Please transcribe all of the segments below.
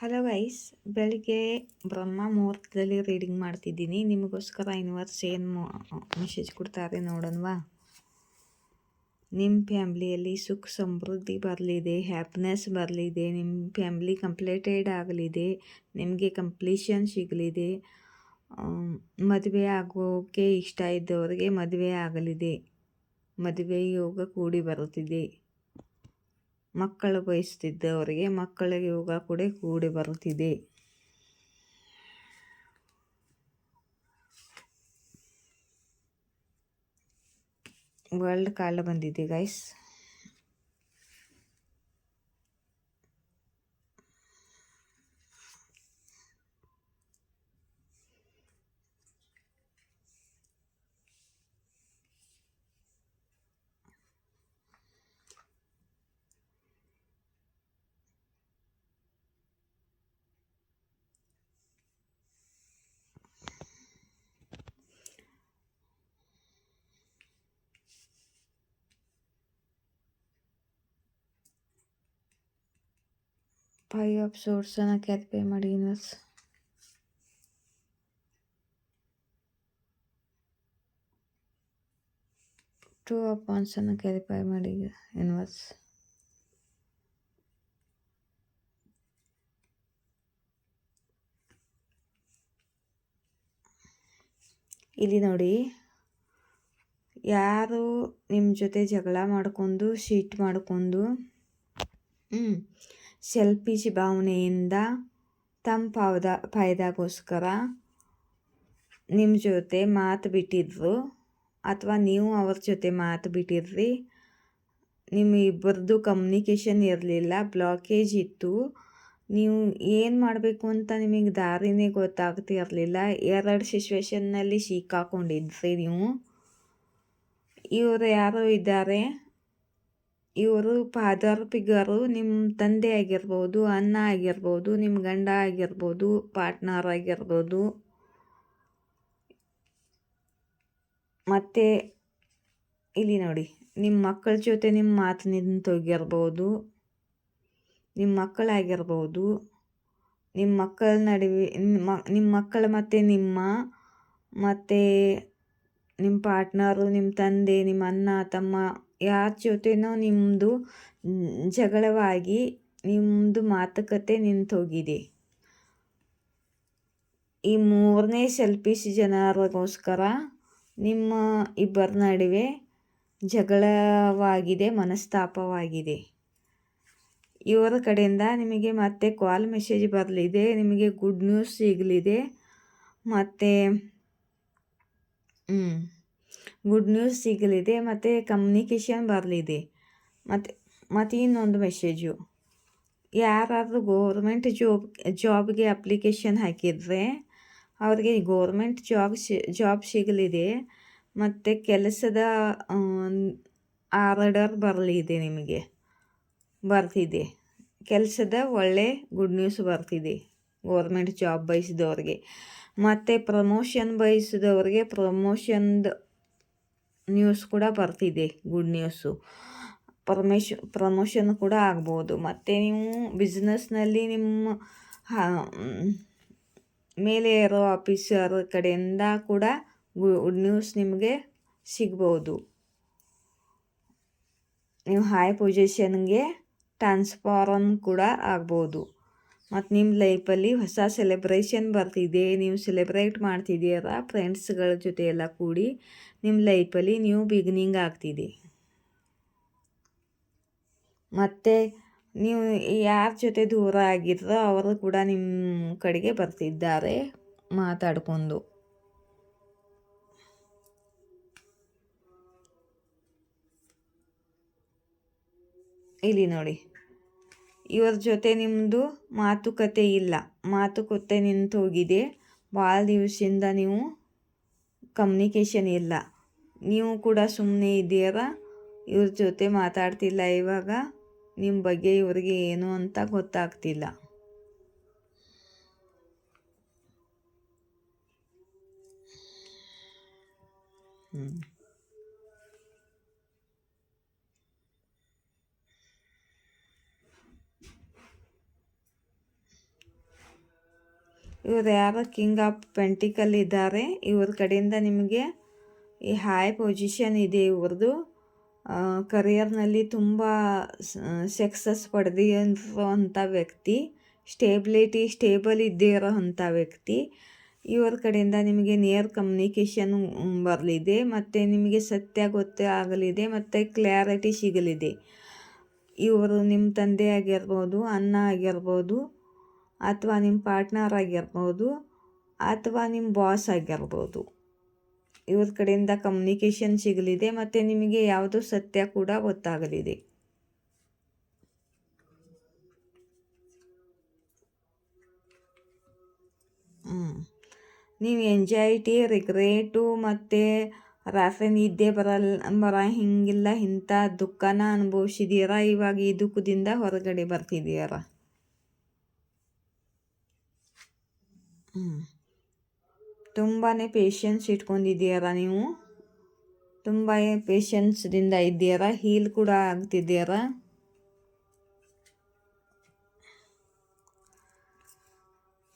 Hello guys, ಬೆಳಿಗ್ಗೆ ಬ್ರಹ್ಮ ಮುಹೂರ್ತದಲ್ಲಿ reading ಮಾಡ್ತಿದ್ದೀನಿ. ನಿಮಗೋಸ್ಕರ ಯೂನಿವರ್ಸ್ ಏನು ಮೆಸೇಜ್ ಕೊಡ್ತಾರೆ ನೋಡೋಣವಾ. ನಿಮ್ಮ ಫ್ಯಾಮ್ಲಿಯಲ್ಲಿ ಸುಖ ಸಮೃದ್ಧಿ ಬರಲಿದೆ, ಹ್ಯಾಪಿನೆಸ್ ಬರಲಿದೆ, ನಿಮ್ಮ ಫ್ಯಾಮ್ಲಿ ಕಂಪ್ಲೀಟೆಡ್ ಆಗಲಿದೆ, ನಿಮಗೆ ಕಂಪ್ಲೀಷನ್ ಸಿಗಲಿದೆ. ಮದುವೆ ಆಗೋಕ್ಕೆ ಇಷ್ಟ ಇದ್ದವರಿಗೆ ಮದುವೆ ಆಗಲಿದೆ, ಮದುವೆ ಯೋಗ ಕೂಡಿ ಬರುತ್ತಿದೆ. ಮಕ್ಕಳು ಬಯಸುತ್ತಿದ್ದವರಿಗೆ ಮಕ್ಕಳ ಯೋಗ ಕೂಡ ಕೂಡಿ ಬರುತ್ತಿದೆ. ವರ್ಲ್ಡ್ ಕಾರ್ಡ್ ಬಂದಿದೆ ಗೈಸ್. ಫೈವ್ ಆಫ್ ಸೋರ್ಸ್ ಅನ್ನು ಕ್ಯಾರಿಫೈ ಮಾಡಿ ಯೂನಿವರ್ಸ್. ಟೂ ಆಫ್ ವಾಂಡ್ಸ್ ಅನ್ನು ಕ್ಯಾರಿಫೈ ಮಾಡಿ ಯೂನಿವರ್ಸ್. ಇಲ್ಲಿ ನೋಡಿ, ಯಾರು ನಿಮ್ಮ ಜೊತೆ ಜಗಳ ಮಾಡ್ಕೊಂಡು ಶೀಟ್ ಮಾಡ್ಕೊಂಡು ಸೆಲ್ಫಿಶ್ ಭಾವನೆಯಿಂದ ತಮ್ಮ ಫಾಯ್ದಾಗೋಸ್ಕರ ನಿಮ್ಮ ಜೊತೆ ಮಾತು ಬಿಟ್ಟಿದ್ರು ಅಥವಾ ನೀವು ಅವ್ರ ಜೊತೆ ಮಾತು ಬಿಟ್ಟಿದ್ರಿ. ನಿಮ್ಮ ಇಬ್ಬರದ್ದು ಕಮ್ಯುನಿಕೇಷನ್ ಇರಲಿಲ್ಲ, ಬ್ಲಾಕೇಜ್ ಇತ್ತು. ನೀವು ಏನು ಮಾಡಬೇಕು ಅಂತ ನಿಮಗೆ ದಾರಿನೇ ಗೊತ್ತಾಗ್ತಿರಲಿಲ್ಲ. ಎರಡು ಸಿಚುವೇಶನ್ನಲ್ಲಿ ಸಿಕ್ಕಾಕೊಂಡಿದ್ರಿ ನೀವು. ಇವರು ಯಾರೋ ಇದ್ದಾರೆ, ಇವರು ಫಾದರ್ ಫಿಗರು, ನಿಮ್ಮ ತಂದೆ ಆಗಿರ್ಬೋದು, ಅಣ್ಣ ಆಗಿರ್ಬೋದು, ನಿಮ್ಮ ಗಂಡ ಆಗಿರ್ಬೋದು, ಪಾರ್ಟ್ನರ್ ಆಗಿರ್ಬೋದು. ಮತ್ತು ಇಲ್ಲಿ ನೋಡಿ, ನಿಮ್ಮ ಮಕ್ಕಳ ಜೊತೆ ನಿಮ್ಮ ಮಾತು ನಿಂತೋಗಿರ್ಬೋದು, ನಿಮ್ಮ ಮಕ್ಕಳಾಗಿರ್ಬೋದು, ನಿಮ್ಮ ಮಕ್ಕಳ ನಡುವೆ ನಿಮ್ಮ ಮಕ್ಕಳು ಮತ್ತು ಮತ್ತು ನಿಮ್ಮ ಪಾರ್ಟ್ನರು, ನಿಮ್ಮ ತಂದೆ, ನಿಮ್ಮ ಅಣ್ಣ ತಮ್ಮ ಯಾರ ಜೊತೆನೋ ನಿಮ್ಮದು ಜಗಳವಾಗಿ ನಿಮ್ಮದು ಮಾತುಕತೆ ನಿಂತೋಗಿದೆ. ಈ ಮೂರನೇ ಸೆಲ್ಫಿಶ್ ಜನರಿಗೋಸ್ಕರ ನಿಮ್ಮ ಇಬ್ಬರ ನಡುವೆ ಜಗಳವಾಗಿದೆ, ಮನಸ್ತಾಪವಾಗಿದೆ. ಇವರ ಕಡೆಯಿಂದ ನಿಮಗೆ ಮತ್ತೆ ಕಾಲ್ ಮೆಸೇಜ್ ಬರಲಿದೆ, ನಿಮಗೆ ಗುಡ್ ನ್ಯೂಸ್ ಸಿಗಲಿದೆ. ಮತ್ತು ಗುಡ್ ನ್ಯೂಸ್ ಸಿಗಲಿದೆ ಮತ್ತು ಕಮ್ಯುನಿಕೇಷನ್ ಬರಲಿದೆ. ಮತ್ತು ಇನ್ನೊಂದು ಮೆಸೇಜು, ಯಾರಾದರೂ ಗೋರ್ಮೆಂಟ್ ಜಾಬ್ಗೆ ಅಪ್ಲಿಕೇಶನ್ ಹಾಕಿದರೆ ಅವ್ರಿಗೆ ಗೋರ್ಮೆಂಟ್ ಜಾಬ್ ಸಿಗಲಿದೆ. ಮತ್ತು ಕೆಲಸದ ಆರ್ಡರ್ ಬರಲಿದೆ, ನಿಮಗೆ ಬರ್ತಿದೆ. ಕೆಲಸದ ಒಳ್ಳೆ ಗುಡ್ ನ್ಯೂಸ್ ಬರ್ತಿದೆ ಗೋರ್ಮೆಂಟ್ ಜಾಬ್ ಬಯಸಿದವ್ರಿಗೆ. ಮತ್ತು ಪ್ರಮೋಷನ್ ಬಯಸಿದವ್ರಿಗೆ ಪ್ರಮೋಷನ್ದು ನ್ಯೂಸ್ ಕೂಡ ಬರ್ತಿದೆ, ಗುಡ್ ನ್ಯೂಸು. ಪ್ರಮೋಷನ್ ಕೂಡ ಆಗ್ಬೋದು. ಮತ್ತು ನೀವು ಬಿಸ್ನೆಸ್ನಲ್ಲಿ ನಿಮ್ಮ ಮೇಲೆ ಇರೋ ಆಫೀಸರ್ ಕಡೆಯಿಂದ ಕೂಡ ಗುಡ್ ನ್ಯೂಸ್ ನಿಮಗೆ ಸಿಗ್ಬೋದು. ನೀವು ಹೈ ಪೊಸಿಷನ್ಗೆ ಟ್ರಾನ್ಸ್ಫಾರಮ್ ಕೂಡ ಆಗ್ಬೋದು. ಮತ್ತು ನಿಮ್ಮ ಲೈಫಲ್ಲಿ ಹೊಸ ಸೆಲೆಬ್ರೇಷನ್ ಬರ್ತಿದೆ, ನೀವು ಸೆಲೆಬ್ರೇಟ್ ಮಾಡ್ತಿದ್ದೀರಾ ಫ್ರೆಂಡ್ಸ್ಗಳ ಜೊತೆ ಎಲ್ಲ ಕೂಡಿ. ನಿಮ್ಮ ಲೈಫಲ್ಲಿ ನ್ಯೂ ಬಿಗಿನಿಂಗ್ ಆಗ್ತಿದೆ. ಮತ್ತು ನೀವು ಯಾರ ಜೊತೆ ದೂರ ಆಗಿದ್ರೋ ಅವರು ಕೂಡ ನಿಮ್ಮ ಕಡೆಗೆ ಬರ್ತಿದ್ದಾರೆ ಮಾತಾಡಿಕೊಂಡು. ಇಲ್ಲಿ ನೋಡಿ, ಇವ್ರ ಜೊತೆ ನಿಮ್ಮದು ಮಾತುಕತೆ ಇಲ್ಲ, ಮಾತುಕತೆ ನಿಂತೋಗಿದೆ. ಭಾಳ ದಿವಸದಿಂದ ನೀವು ಕಮ್ಯುನಿಕೇಷನ್ ಇಲ್ಲ, ನೀವು ಕೂಡ ಸುಮ್ಮನೆ ಇದ್ದೀರಾ, ಇವ್ರ ಜೊತೆ ಮಾತಾಡ್ತಿಲ್ಲ. ಇವಾಗ ನಿಮ್ಮ ಬಗ್ಗೆ ಇವ್ರಿಗೆ ಏನು ಅಂತ ಗೊತ್ತಾಗ್ತಿಲ್ಲ. ಇವರು ಯಾರು ಕಿಂಗ್ ಆಫ್ ಪೆಂಟಿಕಲ್ ಇದ್ದಾರೆ. ಇವ್ರ ಕಡೆಯಿಂದ ನಿಮಗೆ ಈ ಹೈ ಪೊಸಿಷನ್ ಇದೆ. ಇವ್ರದ್ದು ಕರಿಯರ್ನಲ್ಲಿ ತುಂಬ ಸಕ್ಸಸ್ ಪಡೆದಿರುವಂಥ ವ್ಯಕ್ತಿ, ಸ್ಟೇಬಲ್ ಇದ್ದೇ ಇರೋವಂಥ ವ್ಯಕ್ತಿ. ಇವ್ರ ಕಡೆಯಿಂದ ನಿಮಗೆ ನಿಯರ್ ಕಮ್ಯುನಿಕೇಷನ್ ಬರಲಿದೆ ಮತ್ತು ನಿಮಗೆ ಸತ್ಯ ಗೊತ್ತೇ ಆಗಲಿದೆ ಮತ್ತು ಕ್ಲಾರಿಟಿ ಸಿಗಲಿದೆ. ಇವರು ನಿಮ್ಮ ತಂದೆ ಆಗಿರ್ಬೋದು, ಅಣ್ಣ ಆಗಿರ್ಬೋದು, ಅಥವಾ ನಿಮ್ಮ ಪಾರ್ಟ್ನರ್ ಆಗಿರ್ಬೋದು, ಅಥವಾ ನಿಮ್ಮ ಬಾಸ್ ಆಗಿರ್ಬೋದು. ಇವ್ರ ಕಡೆಯಿಂದ ಕಮ್ಯುನಿಕೇಷನ್ ಸಿಗಲಿದೆ ಮತ್ತು ನಿಮಗೆ ಯಾವುದೋ ಸತ್ಯ ಕೂಡ ಗೊತ್ತಾಗಲಿದೆ. ನೀವು ಎಂಜೈಟಿ, ರಿಗ್ರೇಟು ಮತ್ತು ರಾತ್ರಿ ನಿದ್ದೆ ಹಿಂಗಿಲ್ಲ ಇಂಥ ದುಃಖನ ಅನುಭವಿಸಿದ್ದೀರಾ. ಇವಾಗ ಈ ದುಃಖದಿಂದ ಹೊರಗಡೆ ಬರ್ತಿದ್ದೀರ. ತುಂಬಾ ಪೇಷನ್ಸ್ ಇಟ್ಕೊಂಡಿದ್ದೀರ. ನೀವು ತುಂಬ ಪೇಷನ್ಸ್ದಿಂದ ಇದ್ದೀರ. ಹೀಲ್ ಕೂಡ ಆಗ್ತಿದ್ದೀರ.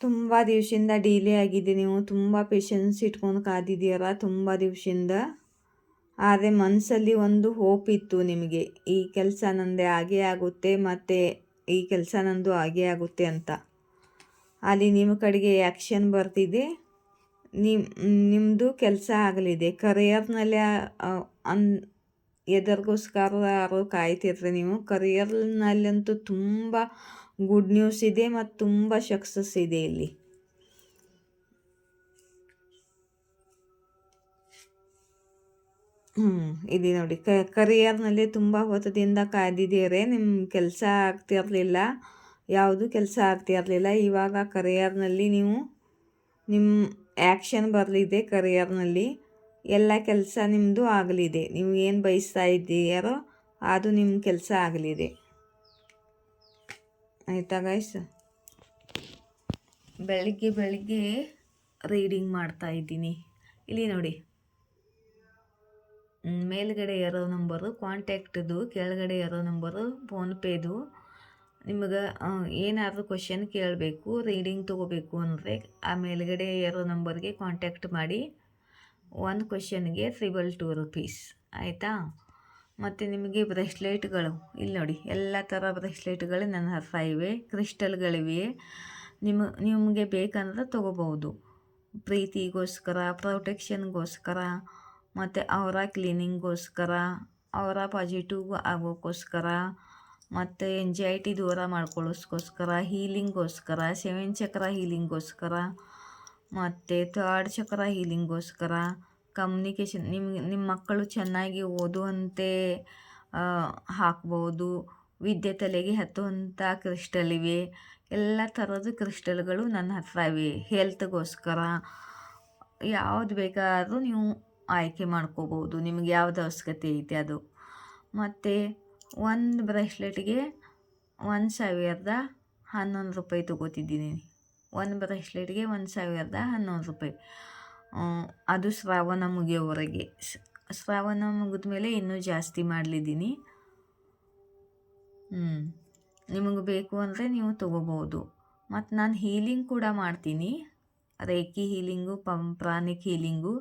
ತುಂಬ ದಿವಸದಿಂದ ಡಿಲೇ ಆಗಿದೆ. ನೀವು ತುಂಬ ಪೇಷನ್ಸ್ ಇಟ್ಕೊಂಡು ಕಾದಿದ್ದೀರ ತುಂಬ ದಿವಸದಿಂದ. ಆದರೆ ಮನಸ್ಸಲ್ಲಿ ಒಂದು ಹೋಪ್ ಇತ್ತು ನಿಮಗೆ, ಈ ಕೆಲಸ ನಂದೇ ಆಗೇ ಆಗುತ್ತೆ ಮತ್ತು ಈ ಕೆಲಸ ನಂದು ಆಗೇ ಆಗುತ್ತೆ ಅಂತ. ಅಲ್ಲಿ ನಿಮ್ಮ ಕಡೆಗೆ ಆ್ಯಕ್ಷನ್ ಬರ್ತಿದೆ. ನಿಮ್ಮದು ಕೆಲಸ ಆಗಲಿದೆ. ಕರಿಯರ್ನಲ್ಲಿ ಎದರಿಗೋಸ್ಕರ ಯಾರು ಕಾಯ್ತಿರ್ರಿ ನೀವು. ಕರಿಯರ್ನಲ್ಲಂತೂ ತುಂಬ ಗುಡ್ ನ್ಯೂಸ್ ಇದೆ ಮತ್ತು ತುಂಬ ಸಕ್ಸಸ್ ಇದೆ ಇಲ್ಲಿ. ಇದೆ ನೋಡಿ, ಕರಿಯರ್ನಲ್ಲಿ ತುಂಬ ಹೊತ್ತದಿಂದ ಕಾದಿದ್ದೀರಿ. ನಿಮ್ಮ ಕೆಲಸ ಆಗ್ತಿರಲಿಲ್ಲ, ಯಾವುದು ಕೆಲಸ ಆಗ್ತಿರಲಿಲ್ಲ. ಇವಾಗ ಕರಿಯರ್ನಲ್ಲಿ ನಿಮ್ಮ ಆ್ಯಕ್ಷನ್ ಬರಲಿದೆ. ಕರಿಯರ್ನಲ್ಲಿ ಎಲ್ಲ ಕೆಲಸ ನಿಮ್ಮದು ಆಗಲಿದೆ. ನೀವು ಏನು ಬಯಸ್ತಾ ಇದ್ದೀರೋ ಅದು ನಿಮ್ಮ ಕೆಲಸ ಆಗಲಿದೆ. ಆಯಿತಾ ಗೈಸ್? ಬೆಳಿಗ್ಗೆ ರೀಡಿಂಗ್ ಮಾಡ್ತಾ ಇದ್ದೀನಿ. ಇಲ್ಲಿ ನೋಡಿ, ಮೇಲ್ಗಡೆ ಇರೋ ನಂಬರು ಕಾಂಟ್ಯಾಕ್ಟ್ದು, ಕೆಳಗಡೆ ಇರೋ ನಂಬರು ಫೋನ್ಪೇದು. ನಿಮಗೆ ಏನಾದರೂ ಕ್ವಶನ್ ಕೇಳಬೇಕು, ರೀಡಿಂಗ್ ತೊಗೋಬೇಕು ಅಂದರೆ ಆ ಮೇಲ್ಗಡೆ ಇರೋ ನಂಬರ್ಗೆ ಕಾಂಟ್ಯಾಕ್ಟ್ ಮಾಡಿ. ಒಂದು ಕ್ವಶನ್ಗೆ 222 ರೂಪೀಸ್. ಆಯಿತಾ? ಮತ್ತು ನಿಮಗೆ ಬ್ರೇಸ್ಲೆಟ್ಗಳು ಇಲ್ಲಿ ನೋಡಿ, ಎಲ್ಲ ಥರ ಬ್ರೇಸ್ಲೆಟ್ಗಳು ನನ್ನ ಹತ್ರ ಇವೆ. ಕ್ರಿಸ್ಟಲ್ಗಳಿವೆ. ನಿಮಗೆ ಬೇಕಂದ್ರೆ ತೊಗೋಬೋದು. ಪ್ರೀತಿಗೋಸ್ಕರ, ಪ್ರೊಟೆಕ್ಷನ್ಗೋಸ್ಕರ, ಮತ್ತು ಅವರ ಕ್ಲೀನಿಂಗ್ಗೋಸ್ಕರ, ಅವರ ಪಾಸಿಟಿವ್ ಆಗೋಕ್ಕೋಸ್ಕರ, ಮತ್ತು ಎಂಜೈಟಿ ದೂರ ಮಾಡ್ಕೊಳ್ಳೋಸ್ಕೋಸ್ಕರ, ಹೀಲಿಂಗ್ಗೋಸ್ಕರ, 7 ಚಕ್ರ ಹೀಲಿಂಗ್ಗೋಸ್ಕರ, ಮತ್ತು 3rd ಚಕ್ರ ಹೀಲಿಂಗ್ಗೋಸ್ಕರ, ಕಮ್ಯುನಿಕೇಷನ್, ನಿಮ್ಮ ಮಕ್ಕಳು ಚೆನ್ನಾಗಿ ಓದುವಂತೆ ಹಾಕ್ಬೋದು. ವಿದ್ಯೆ ತಲೆಗೆ ಹತ್ತುವಂಥ ಕ್ರಿಸ್ಟಲ್ ಇವೆ. ಎಲ್ಲ ಥರದ ಕ್ರಿಸ್ಟಲ್ಗಳು ನನ್ನ ಹತ್ರ ಇವೆ. ಹೆಲ್ತ್ಗೋಸ್ಕರ ಯಾವುದು ಬೇಕಾದರೂ ನೀವು ಆಯ್ಕೆ ಮಾಡ್ಕೋಬೋದು. ನಿಮಗೆ ಯಾವ್ದು ಅವಶ್ಯಕತೆ ಐತೆ ಅದು. ಮತ್ತು ಒಂದು ಬ್ರೇಸ್ಲೆಟ್ಗೆ 1011 ರೂಪಾಯಿ ತೊಗೋತಿದ್ದೀನಿ. ಒಂದು ಬ್ರೇಸ್ಲೆಟ್ಗೆ 1011 ರೂಪಾಯಿ. ಅದು ಶ್ರಾವಣ ಮುಗಿಯೋವರೆಗೆ. ಶ್ರಾವಣ ಮುಗಿದ ಮೇಲೆ ಇನ್ನೂ ಜಾಸ್ತಿ ಮಾಡಲಿದ್ದೀನಿ. ನಿಮಗೆ ಬೇಕು ಅಂದರೆ ನೀವು ತೊಗೋಬೋದು. ಮತ್ತು ನಾನು ಹೀಲಿಂಗ್ ಕೂಡ ಮಾಡ್ತೀನಿ. Reiki healing, pranic healing.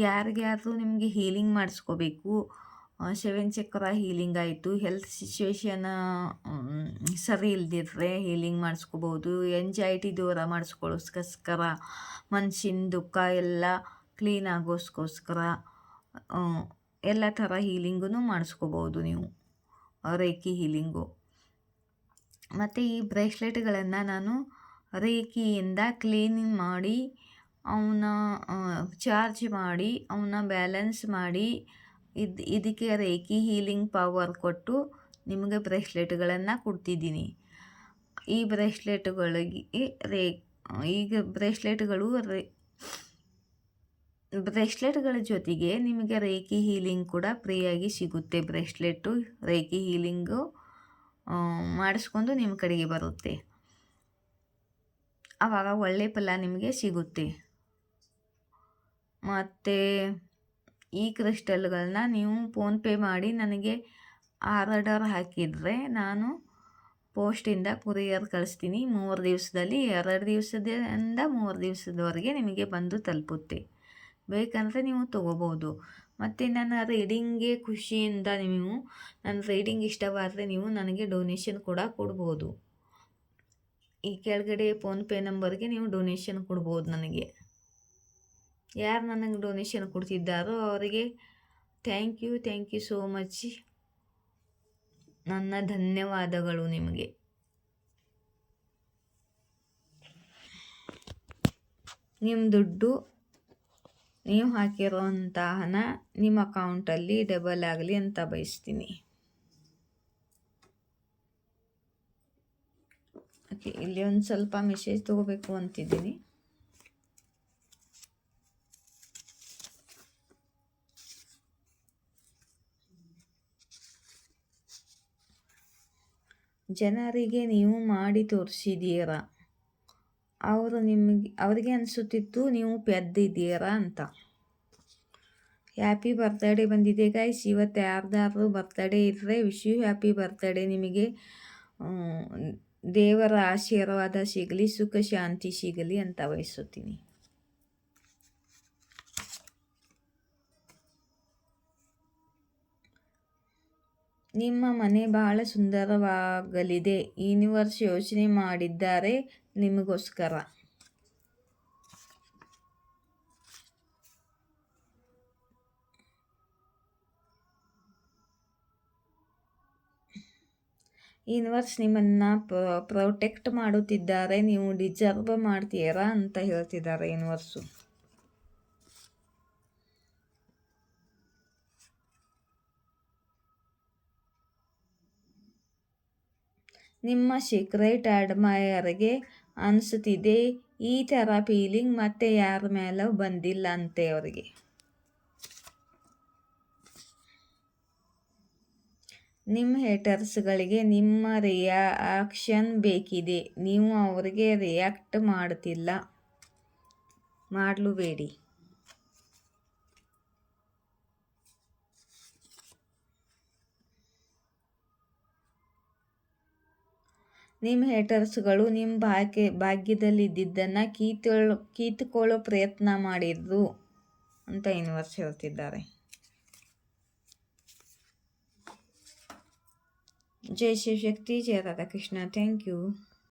ಯಾರಿಗಾದ್ರೂ ನಿಮಗೆ ಹೀಲಿಂಗ್ ಮಾಡಿಸ್ಕೋಬೇಕು, 7 ಚಕ್ರ ಹೀಲಿಂಗ್ ಆಯಿತು, ಹೆಲ್ತ್ ಸಿಚುವೇಶನ್ ಸರಿ ಇಲ್ದಿದ್ರೆ ಹೀಲಿಂಗ್ ಮಾಡಿಸ್ಕೋಬೋದು. ಎಂಜೈಟಿ ದೂರ ಮಾಡಿಸ್ಕೊಳ್ಳೋಸ್ಕರ, ಮನ್ಸಿನ ದುಃಖ ಎಲ್ಲ ಕ್ಲೀನ್ ಆಗೋಸ್ಕೋಸ್ಕರ ಎಲ್ಲ ಥರ ಹೀಲಿಂಗೂ ಮಾಡಿಸ್ಕೋಬೋದು ನೀವು, ರೇಖಿ ಹೀಲಿಂಗು. ಮತ್ತು ಈ ಬ್ರೇಸ್ಲೆಟ್ಗಳನ್ನು ನಾನು ರೇಖಿಯಿಂದ ಕ್ಲೀನಿಂಗ್ ಮಾಡಿ, ಅವನ್ನ ಚಾರ್ಜ್ ಮಾಡಿ, ಅವನ್ನ ಬ್ಯಾಲೆನ್ಸ್ ಮಾಡಿ, ಇದಕ್ಕೆ ರೇಖಿ ಹೀಲಿಂಗ್ ಪವರ್ ಕೊಟ್ಟು ನಿಮಗೆ ಬ್ರೇಸ್ಲೆಟ್ಗಳನ್ನು ಕೊಡ್ತಿದ್ದೀನಿ. ಈ ಬ್ರೇಸ್ಲೆಟ್ಗಳಿಗೆ ಈಗ ಬ್ರೇಸ್ಲೆಟ್ಗಳ ಜೊತೆಗೆ ನಿಮಗೆ ರೇಖಿ ಹೀಲಿಂಗ್ ಕೂಡ ಫ್ರೀಯಾಗಿ ಸಿಗುತ್ತೆ. ಬ್ರೇಸ್ಲೆಟ್ಟು ರೇಖಿ ಹೀಲಿಂಗು ಮಾಡಿಸ್ಕೊಂಡು ನಿಮ್ಮ ಕಡೆಗೆ ಬರುತ್ತೆ. ಆವಾಗ ಒಳ್ಳೆ ಫಲ ನಿಮಗೆ ಸಿಗುತ್ತೆ. ಮತ್ತು ಈ ಕ್ರಿಸ್ಟಲ್ಗಳನ್ನ ನೀವು ಫೋನ್ಪೇ ಮಾಡಿ ನನಗೆ ಆರ್ಡರ್ ಹಾಕಿದರೆ ನಾನು ಪೋಸ್ಟಿಂದ ಕೊರಿಯರ್ ಕಳಿಸ್ತೀನಿ. 3 ದಿವಸದಲ್ಲಿ 2 ದಿವಸದಿಂದ 3 ದಿವಸದವರೆಗೆ ನಿಮಗೆ ಬಂದು ತಲುಪುತ್ತೆ. ಬೇಕಂದರೆ ನೀವು ತೊಗೋಬೋದು. ಮತ್ತು ನನ್ನ ರೀಡಿಂಗ್ಗೆ ಖುಷಿಯಿಂದ ನೀವು ನನ್ನ ರೀಡಿಂಗ್ ಇಷ್ಟವಾದರೆ ನೀವು ನನಗೆ ಡೊನೇಷನ್ ಕೂಡ ಕೊಡ್ಬೋದು. ಈ ಕೆಳಗಡೆ ಫೋನ್ಪೇ ನಂಬರ್ಗೆ ನೀವು ಡೊನೇಷನ್ ಕೊಡ್ಬೋದು. ನನಗೆ ಯಾರು ನನಗೆ ಡೊನೇಷನ್ ಕೊಡ್ತಿದ್ದಾರೋ ಅವರಿಗೆ ಥ್ಯಾಂಕ್ ಯು ಸೋ ಮಚ್. ನನ್ನ ಧನ್ಯವಾದಗಳು ನಿಮಗೆ. ನಿಮ್ಮ ದುಡ್ಡು ನೀವು ಹಾಕಿರೋಂಥ ಹಣ ನಿಮ್ಮ ಅಕೌಂಟಲ್ಲಿ ಡಬಲ್ ಆಗಲಿ ಅಂತ ಬಯಸ್ತೀನಿ. ಓಕೆ, ಇಲ್ಲಿ ಒಂದು ಸ್ವಲ್ಪ ಮೆಸೇಜ್ ತೊಗೋಬೇಕು ಅಂತಿದ್ದೀನಿ. ಜನರಿಗೆ ನೀವು ಮಾಡಿ ತೋರಿಸಿದ್ದೀರಾ, ಅವರಿಗೆ ಅನಿಸುತ್ತಿತ್ತು ನೀವು ಪೆದ್ದಿದ್ದೀರಾ ಅಂತ. ಹ್ಯಾಪಿ ಬರ್ತ್ಡೇ ಬಂದಿದೆ ಗೈಸ್. ಇವತ್ತು ಯಾರ್ದಾದ್ರು ಬರ್ತ್ಡೇ ಇದ್ದರೆ ವಿಶ್ ಯು ಹ್ಯಾಪಿ ಬರ್ತ್ಡೇ. ನಿಮಗೆ ದೇವರ ಆಶೀರ್ವಾದ ಸಿಗಲಿ, ಸುಖ ಶಾಂತಿ ಸಿಗಲಿ ಅಂತ ಬಯಸುತ್ತೀನಿ. ನಿಮ್ಮ ಮನೆ ಬಹಳ ಸುಂದರವಾಗಲಿದೆ. ಯೂನಿವರ್ಸ್ ಯೋಚನೆ ಮಾಡಿದ್ದಾರೆ ನಿಮಗೋಸ್ಕರ. ಯೂನಿವರ್ಸ್ ನಿಮ್ಮನ್ನು ಪ್ರೊಟೆಕ್ಟ್ ಮಾಡುತ್ತಿದ್ದಾರೆ. ನೀವು ಡಿಸರ್ವ್ ಮಾಡ್ತೀರಾ ಅಂತ ಹೇಳ್ತಿದ್ದಾರೆ ಯೂನಿವರ್ಸು. ನಿಮ್ಮ ಸೀಕ್ರೆಟ್ ಅಡ್ಮೈಯರ್ಗೆ ಅನಿಸುತ್ತಿದೆ ಈ ಥರ ಫೀಲಿಂಗ್ ಮತ್ತೆ ಯಾರ ಮೇಲೂ ಬಂದಿಲ್ಲ ಅಂತೆ ಅವರಿಗೆ. ನಿಮ್ಮ ಹೇಟರ್ಸ್ಗಳಿಗೆ ನಿಮ್ಮ ರಿಯಾಕ್ಷನ್ ಬೇಕಿದೆ. ನೀವು ಅವರಿಗೆ ರಿಯಾಕ್ಟ್ ಮಾಡ್ತಿಲ್ಲ, ಮಾಡಲೂಬೇಡಿ. ನಿಮ್ಮ ಹೇಟರ್ಸ್ಗಳು ನಿಮ್ಮ ಭಾಗ್ಯದಲ್ಲಿದ್ದನ್ನು ಕಿತ್ತುಕೊಳ್ಳೋ ಪ್ರಯತ್ನ ಮಾಡಿದ್ರು ಅಂತ ಯೂನಿವರ್ಸ್ ಹೇಳ್ತಿದ್ದಾರೆ. ಜೈ ಶಿವಶಕ್ತಿ, ಜಯ ರಾಧಾಕೃಷ್ಣ. Thank you.